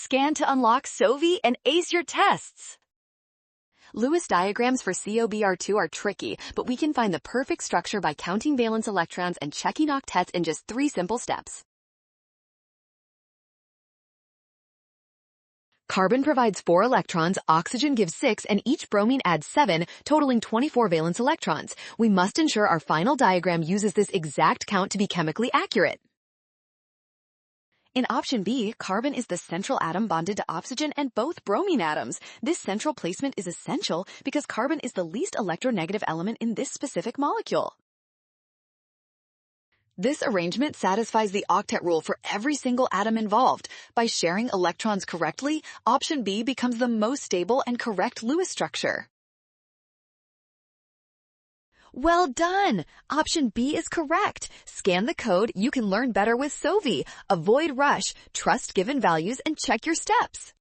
Scan to unlock Sovi and ace your tests. Lewis diagrams for COBR2 are tricky, but we can find the perfect structure by counting valence electrons and checking octets in just 3 simple steps. Carbon provides 4 electrons, oxygen gives 6, and each bromine adds 7, totaling 24 valence electrons. We must ensure our final diagram uses this exact count to be chemically accurate. In option B, carbon is the central atom bonded to oxygen and both bromine atoms. This central placement is essential because carbon is the least electronegative element in this specific molecule. This arrangement satisfies the octet rule for every single atom involved. By sharing electrons correctly, option B becomes the most stable and correct Lewis structure. Well done! Option B is correct. Scan the code. You can learn better with Sovi. Avoid rush, trust given values, and check your steps.